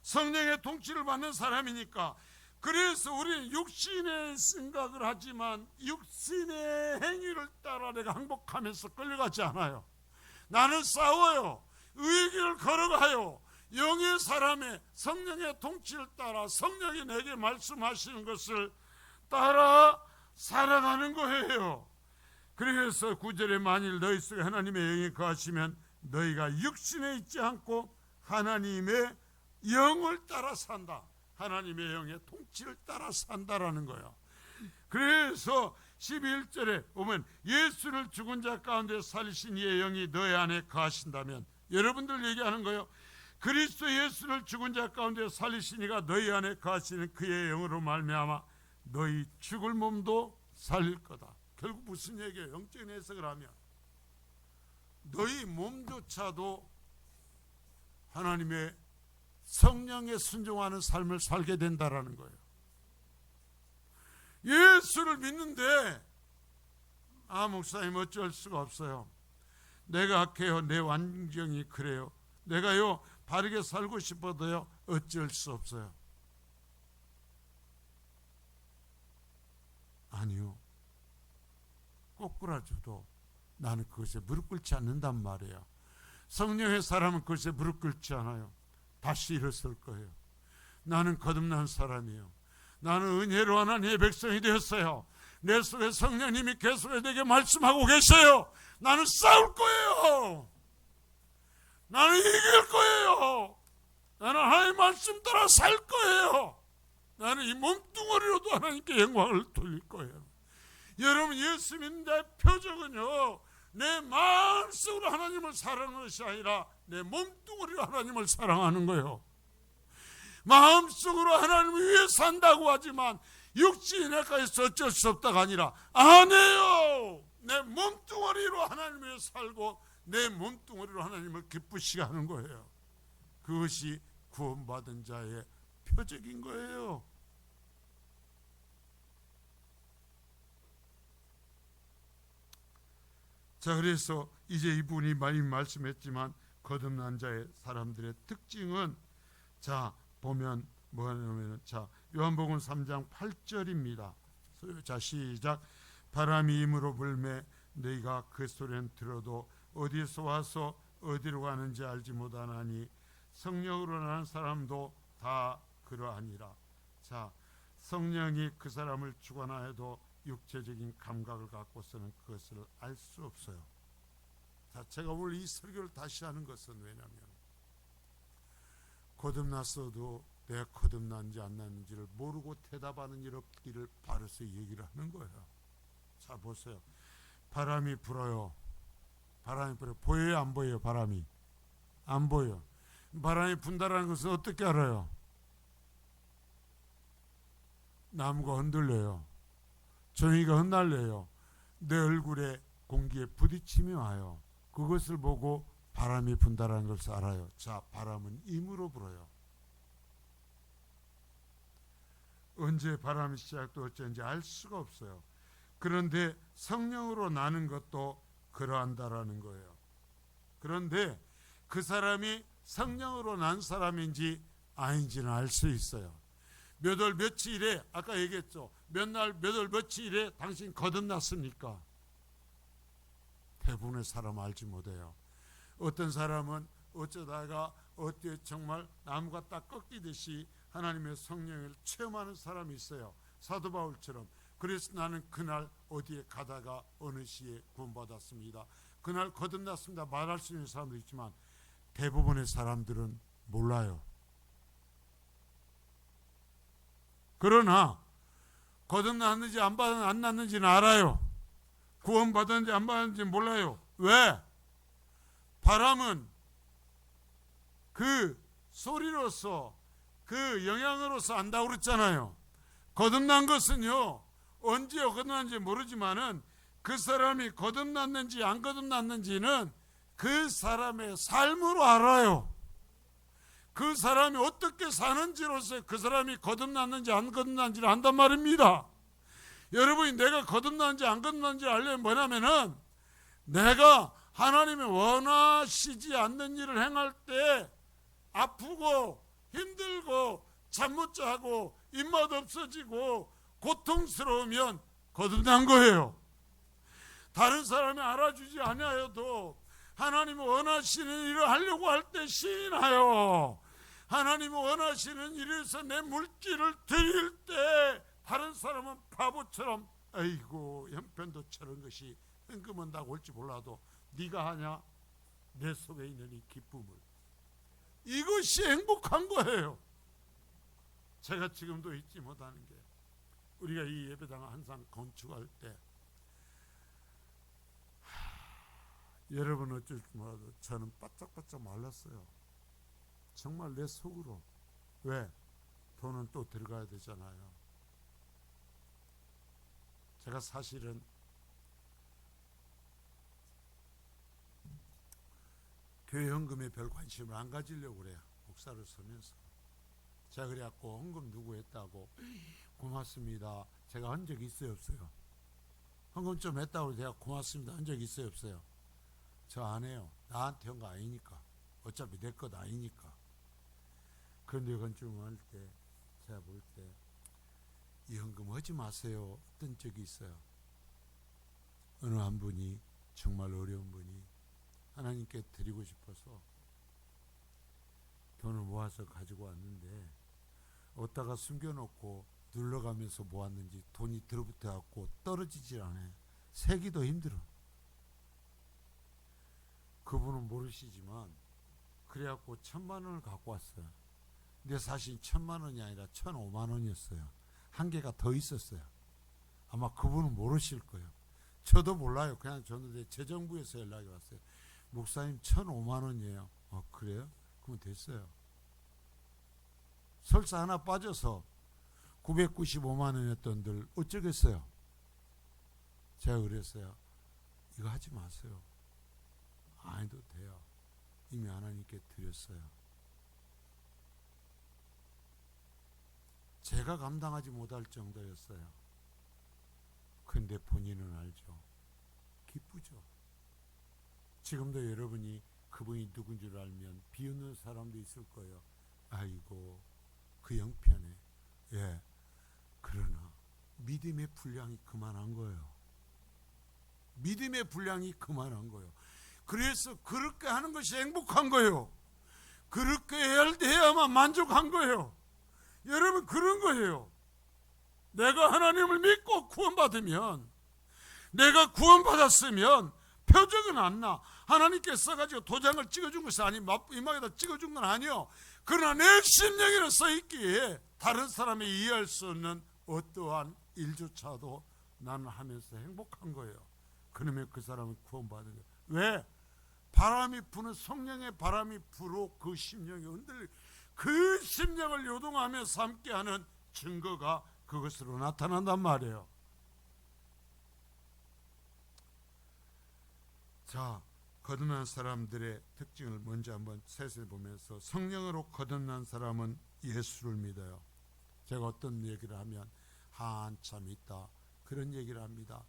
성령의 통치를 받는 사람이니까. 그래서 우리는 육신의 생각을 하지만 육신의 행위를 따라 내가 항복하면서 끌려가지 않아요. 나는 싸워요. 의의 길을 걸어가요. 영의 사람의 성령의 통치를 따라 성령이 내게 말씀하시는 것을 따라 살아가는 거예요. 그래서 9절에 만일 너희 속에 하나님의 영이 거하시면 너희가 육신에 있지 않고 하나님의 영을 따라 산다. 하나님의 영의 통치를 따라 산다라는 거예요. 그래서 11절에 보면 예수를 죽은 자 가운데 살리신 이의 영이 너희 안에 거하신다면, 여러분들 얘기하는 거예요. 그리스도 예수를 죽은 자 가운데 살리신 이가 너희 안에 거하시는 그의 영으로 말미암아 너희 죽을 몸도 살릴 거다. 결국 무슨 얘기예요? 영적인 해석을 하면 너희 몸조차도 하나님의 성령에 순종하는 삶을 살게 된다라는 거예요. 예수를 믿는데 목사님 어쩔 수가 없어요. 내가 악해요. 내 완경이 그래요. 내가요 바르게 살고 싶어도요 어쩔 수 없어요. 아니요. 꼬꾸라져도 나는 그것에 무릎 꿇지 않는단 말이에요. 성령의 사람은 그것에 무릎 꿇지 않아요. 다시 일어설 거예요. 나는 거듭난 사람이에요. 나는 은혜로 하나님의 백성이 되었어요. 내 속에 성령님이 계속 내게 말씀하고 계세요. 나는 싸울 거예요. 나는 이길 거예요. 나는 하나님의 말씀 따라 살 거예요. 나는 이 몸뚱어리로도 하나님께 영광을 돌릴 거예요. 여러분, 예수 믿는 자의 표적은요 내 마음속으로 하나님을 사랑하는 것이 아니라 내 몸뚱어리로 하나님을 사랑하는 거예요. 마음속으로 하나님을 위해 산다고 하지만 육신이 내가서 어쩔 수 없다가 아니라 아니에요. 내 몸뚱어리로 하나님을 위해 살고 내 몸뚱어리로 하나님을 기쁘시게 하는 거예요. 그것이 구원받은 자의 표적인 거예요. 자, 그래서 이제 이분이 많이 말씀했지만 거듭난 자의 사람들의 특징은, 자 보면 뭐냐면, 자 요한복음 3장 8절입니다. 자 시작. 바람이 임으로 불매 너희가 그 소리는 들어도 어디서 와서 어디로 가는지 알지 못하나니 성령으로 나는 사람도 다 그러하니라. 자, 성령이 그 사람을 주관하여도 육체적인 감각을 갖고서는 그것을 알 수 없어요. 자, 제가 오늘 이 설교를 다시 하는 것은 왜냐하면 거듭났어도 내가 거듭난지 안 났는지를 모르고 대답하는 일 없기를 바라서 얘기를 하는 거예요. 자 보세요. 바람이 불어요. 바람이 불어요. 보여요 안 보여요? 바람이 안 보여. 바람이 분다라는 것은 어떻게 알아요? 나무가 흔들려요. 종이가 흩날려요. 내 얼굴에 공기에 부딪힘이 와요. 그것을 보고 바람이 분다라는 것을 알아요. 자, 바람은 임으로 불어요. 언제 바람이 시작될지 알 수가 없어요. 그런데 성령으로 나는 것도 그러한다라는 거예요. 그런데 그 사람이 성령으로 난 사람인지 아닌지는 알 수 있어요. 몇 월 며칠에, 아까 얘기했죠. 몇 날 몇 월 며칠에 당신 거듭났습니까? 대부분의 사람은 알지 못해요. 어떤 사람은 어쩌다가 어떻게 정말 나무가 딱 꺾이듯이 하나님의 성령을 체험하는 사람이 있어요. 사도 바울처럼. 그래서 나는 그날 어디에 가다가 어느 시에 구원받았습니다, 그날 거듭났습니다 말할 수 있는 사람도 있지만 대부분의 사람들은 몰라요. 그러나 거듭났는지 안 났는지는 알아요. 구원받았는지 안 받았는지 몰라요. 왜? 바람은 그 소리로서, 그 영향으로서 안다고 그랬잖아요. 거듭난 것은요, 언제 거듭났는지 모르지만은 그 사람이 거듭났는지 안 거듭났는지는 그 사람의 삶으로 알아요. 그 사람이 어떻게 사는지로서 그 사람이 거듭났는지 안 거듭났는지를 안단 말입니다. 여러분이 내가 거듭났는지 안 거듭났는지 알려면 뭐냐면은 내가 하나님이 원하시지 않는 일을 행할 때 아프고 힘들고 잠 못 자고 입맛 없어지고 고통스러우면 거듭난 거예요. 다른 사람이 알아주지 아니하여도 하나님이 원하시는 일을 하려고 할 때 신이 나요. 하나님이 원하시는 일에서 내 물질을 드릴 때 다른 사람은 바보처럼 아이고 형편도 저런 것이 현금은 다 올지 몰라도 네가 하냐? 내 속에 있는 이 기쁨을. 이것이 행복한 거예요. 제가 지금도 잊지 못하는 게, 우리가 이 예배당을 항상 건축할 때 여러분 어쩔 줄 몰라도 저는 바짝바짝 말랐어요. 정말 내 속으로. 왜? 돈은 또 들어가야 되잖아요. 제가 사실은 교회 헌금에 별 관심을 안 가지려고 그래요. 목사를 서면서. 제가 그래갖고 헌금 누구 했다고 고맙습니다. 제가 한 적 있어요 없어요? 헌금 좀 했다고 제가 고맙습니다 한 적 있어요 없어요? 저 안 해요. 나한테 한 거 아니니까. 어차피 내 것 아니니까. 그런데 건축할 때 제가 볼 때 이 헌금 하지 마세요 했던 적이 있어요. 어느 한 분이, 정말 어려운 분이 하나님께 드리고 싶어서 돈을 모아서 가지고 왔는데 어디다가 숨겨놓고 눌러가면서 모았는지 돈이 들어붙어갖고 떨어지질 않아요. 세기도 힘들어. 그분은 모르시지만 그래갖고 1,000만 원을 갖고 왔어요. 근데 사실 1,000만 원이 아니라 1,005만 원이었어요. 한 개가 더 있었어요. 아마 그분은 모르실 거예요. 저도 몰라요. 그냥 줬는데 재정부에서 연락이 왔어요. 목사님 1,005만 원이에요. 그래요? 그럼 됐어요. 설사 하나 빠져서 995만 원이었던들 어쩌겠어요. 제가 그랬어요. 이거 하지 마세요. 안 해도 돼요. 이미 하나님께 드렸어요. 제가 감당하지 못할 정도였어요. 근데 본인은 알죠. 기쁘죠. 지금도 여러분이 그분이 누군 줄 알면 비웃는 사람도 있을 거예요. 아이고 그 형편에. 예. 그러나 믿음의 분량이 그만한 거예요. 믿음의 분량이 그만한 거예요. 그래서 그렇게 하는 것이 행복한 거예요. 그렇게 해야만 만족한 거예요. 여러분 그런 거예요. 내가 하나님을 믿고 구원받으면, 내가 구원받았으면 표적은 안 나. 하나님께 써가지고 도장을 찍어준 것이 아니, 이마에다 찍어준 건 아니요. 그러나 내 심령에는 써있기에 다른 사람이 이해할 수 없는 어떠한 일조차도 나는 하면서 행복한 거예요. 그러면 그 사람은 구원받은 거예요. 왜? 바람이 부는, 성령의 바람이 불어 그 심령이 흔들리, 그 심령을 요동하며 삼게 하는 증거가 그것으로 나타난단 말이에요. 자, 거듭난 사람들의 특징을 먼저 한번 살펴보면서, 성령으로 거듭난 사람은 예수를 믿어요. 제가 어떤 얘기를 하면 한참 있다 그런 얘기를 합니다.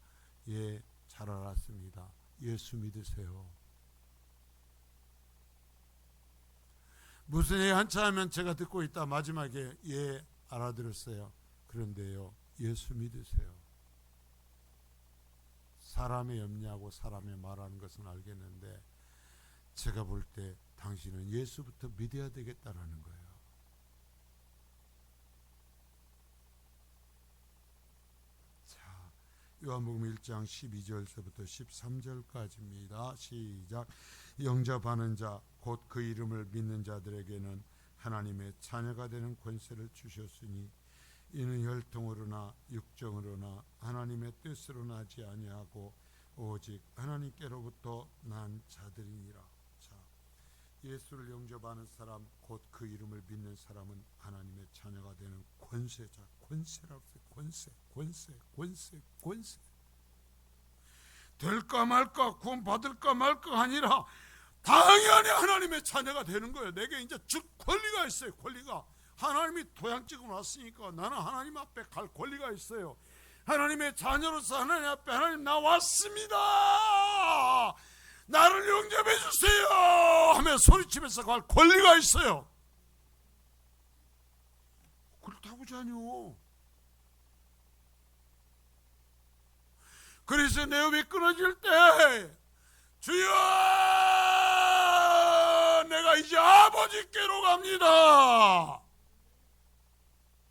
예, 잘 알았습니다. 예수 믿으세요. 무슨 얘기 한참 하면 제가 듣고 있다 마지막에 예, 알아들었어요. 그런데요, 예수 믿으세요. 사람의 염려하고 사람의 말하는 것은 알겠는데 제가 볼 때 당신은 예수부터 믿어야 되겠다라는 거예요. 자, 요한복음 1장 12절서부터 13절까지입니다. 시작. 영접하는 자 곧 그 이름을 믿는 자들에게는 하나님의 자녀가 되는 권세를 주셨으니 이는 혈통으로나 육정으로나 하나님의 뜻으로 나지 아니하고 오직 하나님께로부터 난 자들이니라. 자, 예수를 영접하는 사람 곧 그 이름을 믿는 사람은 하나님의 자녀가 되는 권세자. 권세라고 했어요. 권세. 될까 말까, 구원 받을까 말까 아니라 당연히 하나님의 자녀가 되는 거예요. 내게 이제 즉 권리가 있어요. 권리가. 하나님이 도장 찍어 놨으니까 나는 하나님 앞에 갈 권리가 있어요. 하나님의 자녀로서 하나님 앞에, 하나님 나 왔습니다, 나를 영접해 주세요 하며 소리치면서 갈 권리가 있어요. 그렇다고 자뇨. 그래서 내 호흡이 끊어질 때 주여 내가 이제 아버지께로 갑니다.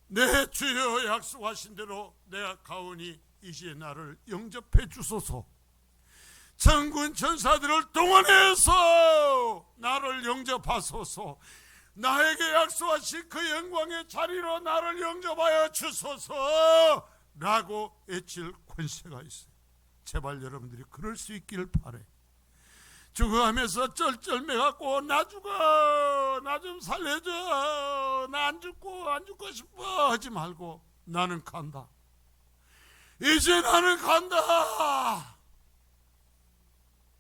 네, 주여 약속하신 대로 내가 가오니 이제 나를 영접해 주소서. 천군 천사들을 동원해서 나를 영접하소서. 나에게 약속하신 그 영광의 자리로 나를 영접하여 주소서 라고 외칠 권세가 있어요. 제발 여러분들이 그럴 수 있기를 바래. 죽어가면서 쩔쩔매갖고 나 죽어, 나 좀 살려줘, 나 안 죽고 싶어 하지 말고 나는 간다. 이제 나는 간다.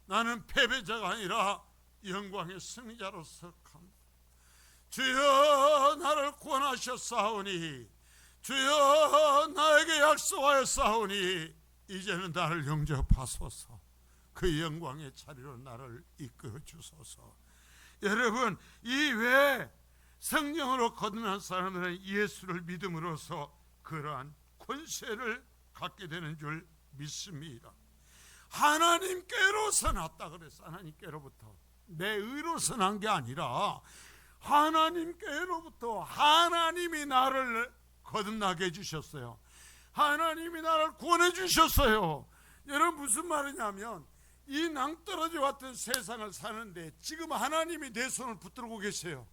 나는 패배자가 아니라 영광의 승리자로서 간다. 주여 나를 구원하셨사오니, 주여 나에게 약속하였사오니 이제는 나를 영접하소서. 그 영광의 자리로 나를 이끌어 주소서. 여러분, 이 외에 성령으로 거듭난 사람들은 예수를 믿음으로써 그러한 권세를 갖게 되는 줄 믿습니다. 하나님께로서 났다 그랬어. 하나님께로부터. 내 의로서 난 게 아니라 하나님께로부터. 하나님이 나를 거듭나게 해주셨어요. 하나님이 나를 구원해 주셨어요. 여러분, 무슨 말이냐면 이 낭떠러지 같은 세상을 사는데 지금 하나님이 내 손을 붙들고 계세요.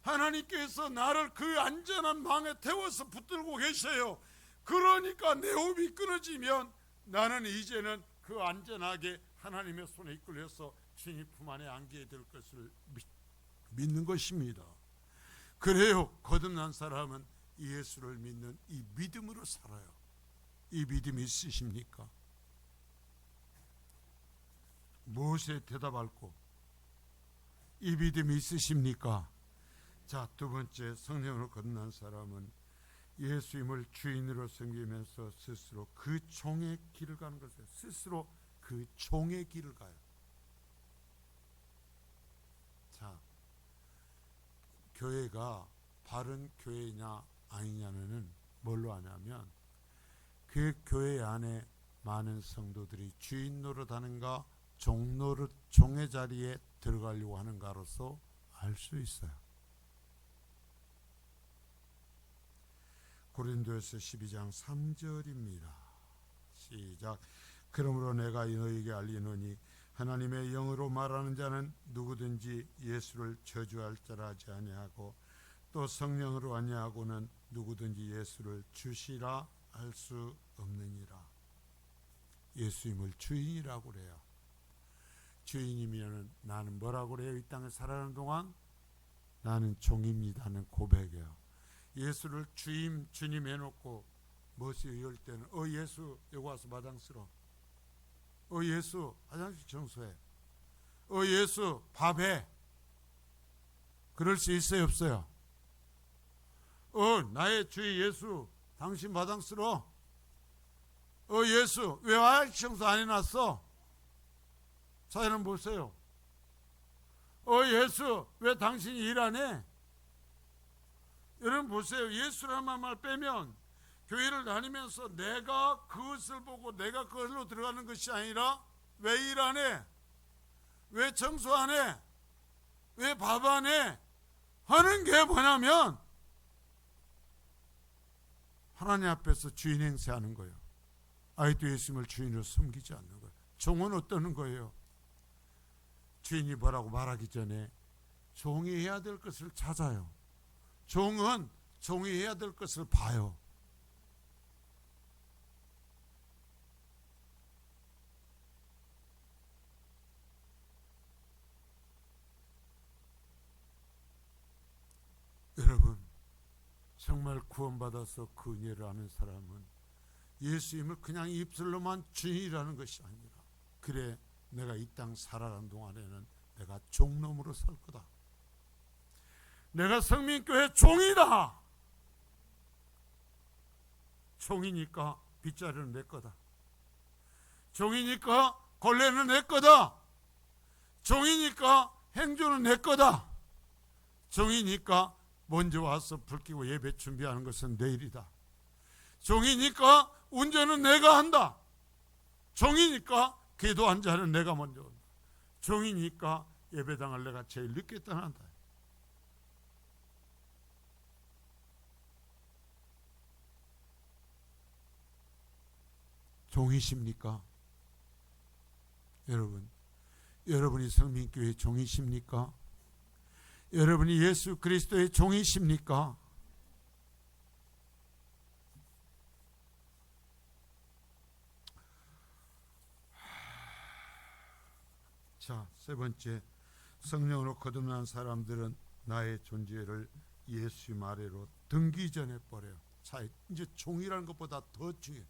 하나님께서 나를 그 안전한 방에 태워서 붙들고 계세요. 그러니까 내 호흡이 끊어지면 나는 이제는 그 안전하게 하나님의 손에 이끌려서 주님 품 안에 안기게 될 것을 믿는 것입니다. 그래요, 거듭난 사람은 예수를 믿는 이 믿음으로 살아요. 이 믿음이 있으십니까? 무엇에 대답할고 이 믿음이 있으십니까? 자, 두 번째, 성령으로 거듭난 사람은 예수님을 주인으로 섬기면서 스스로 그 종의 길을 가는 것이에요. 스스로 그 종의 길을 가요. 자, 교회가 바른 교회냐 아니냐는 뭘로 아냐면 그 교회 안에 많은 성도들이 주인 노릇하는가 종의 자리에 들어가려고 하는가로서 알 수 있어요. 고린도후서 12장 3절입니다. 시작. 그러므로 내가 너희에게 알리노니 하나님의 영으로 말하는 자는 누구든지 예수를 저주할 자라 하지 아니하고 또 성령으로 아니하고는 누구든지 예수를 주시라 할 수 없느니라. 예수님을 주인이라고 그래요. 주인이면 나는 뭐라고 그래요? 이 땅에 살아가는 동안 나는 종입니다는 고백이에요. 예수를 주님 해놓고 무엇이 이럴 때는 예수 여기 와서 마당 쓸어. 예수 화장실 청소해. 예수 밥해. 그럴 수 있어요 없어요? 나의 주 예수 당신 마당 쓸어. 예수 왜 화장실 청소 안 해놨어? 사연은 보세요. 예수 왜 당신이 일 안 해? 여러분 보세요. 예수라는 말 빼면 교회를 다니면서 내가 그것을 보고 내가 그걸로 들어가는 것이 아니라 왜 일 안 해? 왜 청소 안 해? 왜 밥 안 해? 하는 게 뭐냐면 하나님 앞에서 주인 행세하는 거예요. 아직도 예수님을 주인으로 섬기지 않는 거예요. 종은 어떠는 거예요? 주인이 뭐라고 말하기 전에 종이 해야 될 것을 찾아요. 종은 종이 해야 될 것을 봐요. 여러분 정말 구원받아서 그 은혜를 아는 사람은 예수님을 그냥 입술로만 주인이라는 것이 아니라 그래 내가 이 땅 살아가는 동안에는 내가 종놈으로 살 거다. 내가 성민교회 종이다. 종이니까 빗자루는 내 거다. 종이니까 걸레는 내 거다. 종이니까 행주는 내 거다. 종이니까 먼저 와서 불 켜고 예배 준비하는 것은 내 일이다. 종이니까 운전은 내가 한다. 종이니까 기도한 자는 내가 먼저 온다. 종이니까 예배당을 내가 제일 늦게 떠난다. 종이십니까? 여러분이 성민교회의 종이십니까? 여러분이 예수 그리스도의 종이십니까? 자, 세 번째, 성령으로 거듭난 사람들은 나의 존재를 예수 아래로 등기 전에 버려요. 자, 이제 종이라는 것보다 더 중요해요.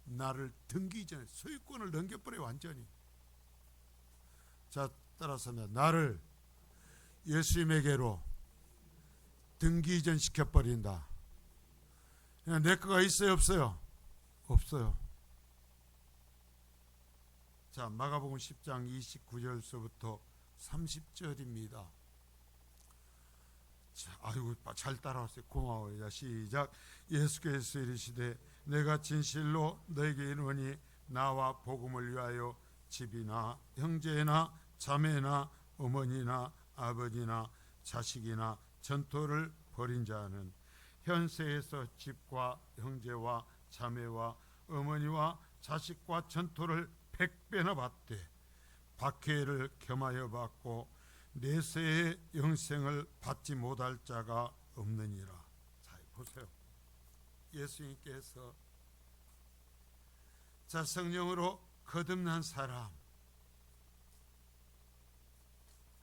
나를 등기 전에 소유권을 넘겨버려요. 완전히. 자, 따라서 나를 예수님에게로 등기 이전 시켜버린다. 그냥 내 거가 있어요 없어요? 없어요. 자, 마가복음 10장 29절서부터 30절입니다. 자, 아이고 잘 따라왔어요. 고마워요. 시작. 예수께서 이르시되 내가 진실로 너에게 이르노니 나와 복음을 위하여 집이나 형제나 자매나 어머니나 아버지나 자식이나 전토를 벌인 자는 현세에서 집과 형제와 자매와 어머니와 자식과 전토를 100배나 받되 박해를 겸하여 받고 내세의 영생을 받지 못할 자가 없느니라. 자, 보세요. 예수님께서 자, 성령으로 거듭난 사람,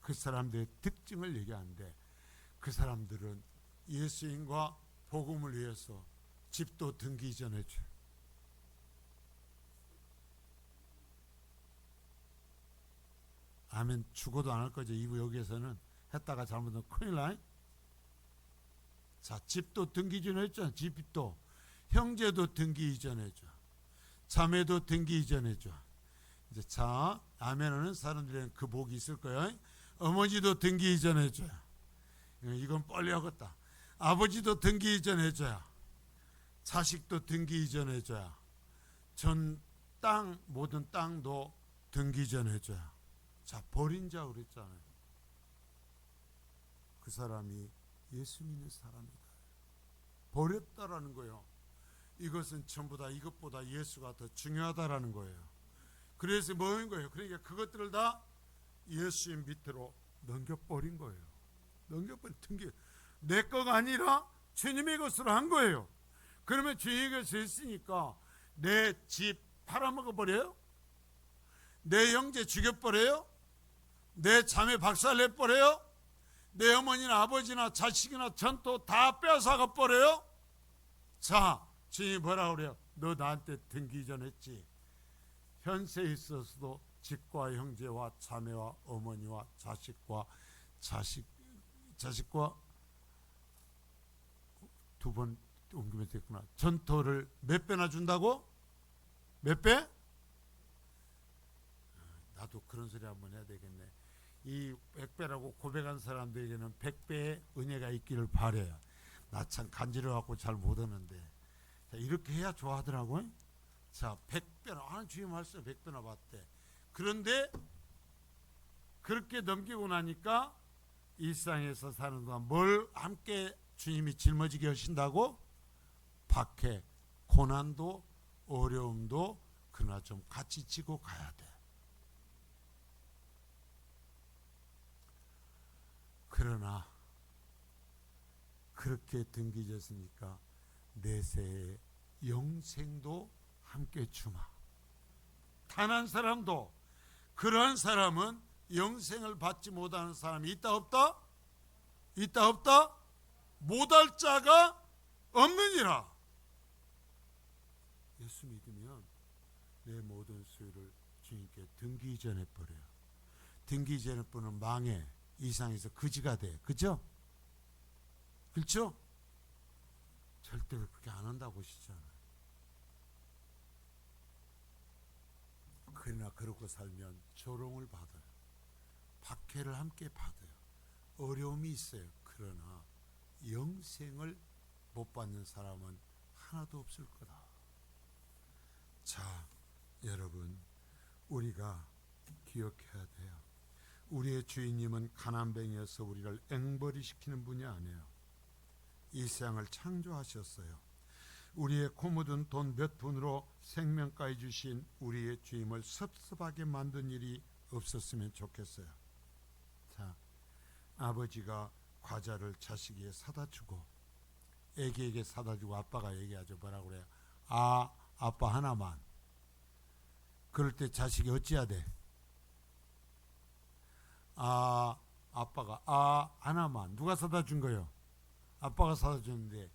그 사람들의 특징을 얘기하는데 그 사람들은 예수님과 복음을 위해서 집도 등기 이전해 줘요. 아멘. 죽어도 안 할 거죠. 이부 여기에서는 했다가 잘못하면 큰일 나. 자, 집도 등기 이전해줘. 집도. 형제도 등기 이전해줘. 자매도 등기 이전해줘. 이제 자, 아멘하는 사람들에는 그 복이 있을 거예요. 어머니도 등기 이전해줘요. 이건 빨리 하겠다. 아버지도 등기 이전해줘야. 자식도 등기 이전해줘야. 전 땅, 모든 땅도 등기 이전해줘야. 자, 버린 자 그랬잖아요. 그 사람이 예수 믿는 사람이다. 버렸다라는 거예요. 이것은 전부 다 이것보다 예수가 더 중요하다라는 거예요. 그래서 뭐인 거예요? 그러니까 그것들을 다 예수의 밑으로 넘겨버린 거예요. 넘겨버린 등기. 내 거가 아니라 주님의 것으로 한 거예요. 그러면 주님의 것을 했으니까 내 집 팔아먹어버려요? 내 형제 죽여버려요? 내 자매 박살내버려요? 내 어머니나 아버지나 자식이나 전토 다 빼앗아가 버려요? 자, 주님이 뭐라고 그래요? 너 나한테 등기 이전했지. 현세에 있어서도 집과 형제와 자매와 어머니와 자식과 두 번 옮기면 됐구나. 전토를 몇 배나 준다고? 몇 배? 나도 그런 소리 한번 해야 되겠네. 이 100배라고 고백한 사람들에게는 100배의 은혜가 있기를 바래요. 나 참 간지러워갖고 잘 못하는데. 자, 이렇게 해야 좋아하더라고요. 자, 100배나 하는 주님 말씀 100배나 받대. 그런데 그렇게 넘기고 나니까 일상에서 사는 동안 뭘 함께 주님이 짊어지게 하신다고? 박해, 고난도 어려움도 그러나 좀 같이 지고 가야 돼. 그러나 그렇게 등기졌으니까 내세의 영생도 함께 주마. 단 한 사람도 그러한 사람은 영생을 받지 못하는 사람이 있다 없다? 있다 없다? 못할 자가 없느니라. 예수 믿으면 내 모든 소유를 주님께 등기 이전해 버려요. 등기 이전해 버리면 망해. 이상에서 거지가 돼. 그죠? 그렇죠? 절대 그렇게 안 한다고 하시잖아요. 그러나 그러고 살면 조롱을 받아요. 박해를 함께 받아요. 어려움이 있어요. 그러나 영생을 못 받는 사람은 하나도 없을 거다. 자, 여러분, 우리가 기억해야 돼요. 우리의 주인님은 가난뱅이여서 우리를 앵벌이시키는 분이 아니에요. 이 세상을 창조하셨어요. 우리의 코 묻은 돈 몇 푼으로 생명까지 주신 우리의 주임을 섭섭하게 만든 일이 없었으면 좋겠어요. 자, 아버지가 과자를 자식에게 사다 주고 애기에게 사다 주고 아빠가 얘기하죠. 뭐라고 그래요? 아빠 하나만. 그럴 때 자식이 어찌해야 돼? 아빠가 하나만. 누가 사다 준 거예요? 아빠가 사다 줬는데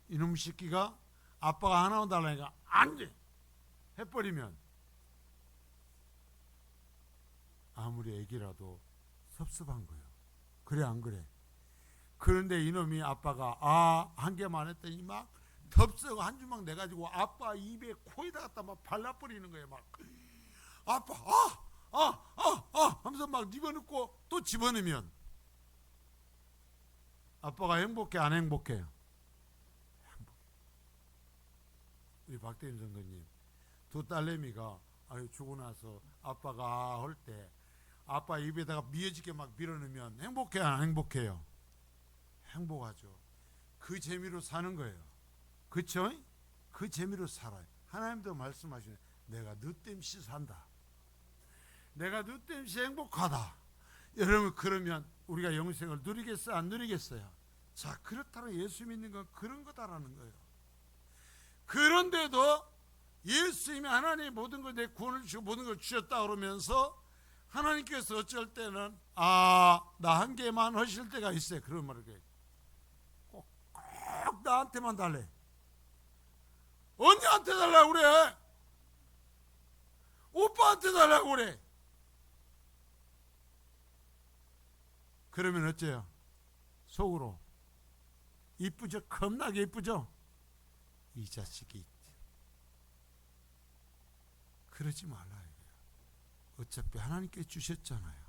이놈 새끼가 아빠가 하나만 달라니까 안 돼 해버리면 아무리 애기라도 섭섭한 거예요. 그래 안 그래? 그런데 이놈이 아빠가 한 개만 했더니 막 덥석 한 주먹 내가지고 아빠 입에 코에다 갖다 막 발라버리는 거예요. 막 아빠 하면서 막 집어넣고 또 집어넣으면 아빠가 행복해 안 행복해요? 행복해. 우리 박대임 선교님 두 딸내미가 주고 나서 아빠가 할 때 아빠 입에다가 미어지게 막 밀어넣으면 행복해 안 행복해요? 행복하죠. 그 재미로 사는 거예요. 그렇죠? 그 재미로 살아요. 하나님도 말씀하시네. 내가 너 때문에 산다. 내가 너 때문에 행복하다. 여러분 그러면 우리가 영생을 누리겠어요? 안 누리겠어요? 자, 그렇다면 예수 믿는 건 그런 거다라는 거예요. 그런데도 예수님이 하나님이 모든 걸 내 구원을 주시고 모든 걸 주셨다 그러면서 하나님께서 어쩔 때는 나 한 개만 하실 때가 있어요. 그런 말을 꼭 나한테만 달래. 언니한테 달라고 그래. 오빠한테 달라고 그래. 그러면 어째요? 속으로 이쁘죠? 겁나게 이쁘죠? 이 자식이 그러지 말라. 어차피 하나님께 주셨잖아요.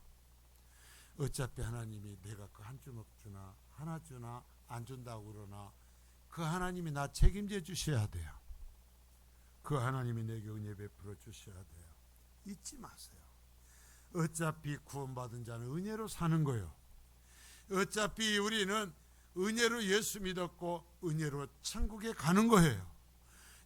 어차피 하나님이 내가 그 한 주먹 주나 하나 주나 안 준다고 그러나 그 하나님이 나 책임져 주셔야 돼요. 그 하나님이 내게 은혜 베풀어 주셔야 돼요. 잊지 마세요. 어차피 구원받은 자는 은혜로 사는 거예요. 어차피 우리는 은혜로 예수 믿었고 은혜로 천국에 가는 거예요.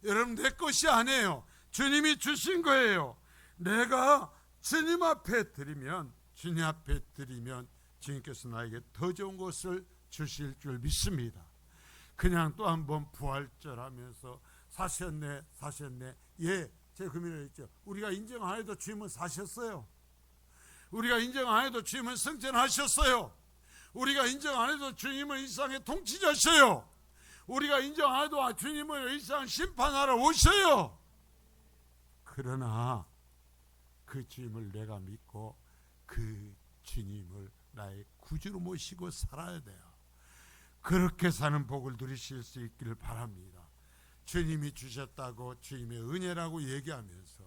여러분, 내 것이 아니에요. 주님이 주신 거예요. 내가 주님 앞에 드리면, 주님 앞에 드리면 주님께서 나에게 더 좋은 것을 주실 줄 믿습니다. 그냥 또 한번 부활절하면서 사셨네. 예, 제가 금요일에 했죠. 우리가 인정 안 해도 주님은 사셨어요. 우리가 인정 안 해도 주님은 승천하셨어요. 우리가 인정 안 해도 주님은 이 세상의 통치자셔요. 우리가 인정 안 해도 주님은 이 세상 심판하러 오셔요. 그러나 그 주님을 내가 믿고 그 주님을 나의 구주로 모시고 살아야 돼요. 그렇게 사는 복을 누리실 수 있기를 바랍니다. 주님이 주셨다고 주님의 은혜라고 얘기하면서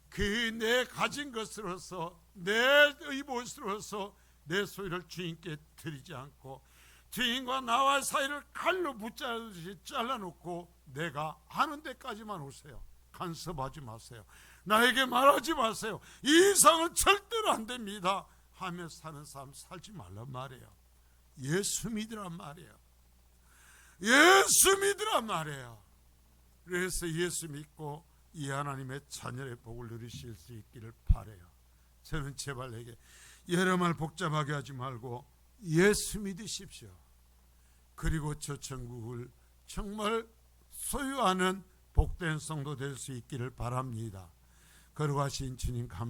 그 내 가진 것으로서 내의 못으로서 내 소유를 주님께 드리지 않고 주님과 나와 사이를 칼로 붙자듯이 잘라놓고 내가 하는 데까지만 오세요. 간섭하지 마세요. 나에게 말하지 마세요. 이 이상은 절대로 안 됩니다 하며 사는 삶 살지 말란 말이에요. 예수 믿으란 말이에요. 예수 믿으란 말이에요. 그래서 예수 믿고 이 하나님의 자녀의 복을 누리실 수 있기를 바라요. 저는 제발 내게 여러 말 복잡하게 하지 말고 예수 믿으십시오. 그리고 저 천국을 정말 소유하는 복된 성도 될 수 있기를 바랍니다. 거룩하신 주님 감사합니다.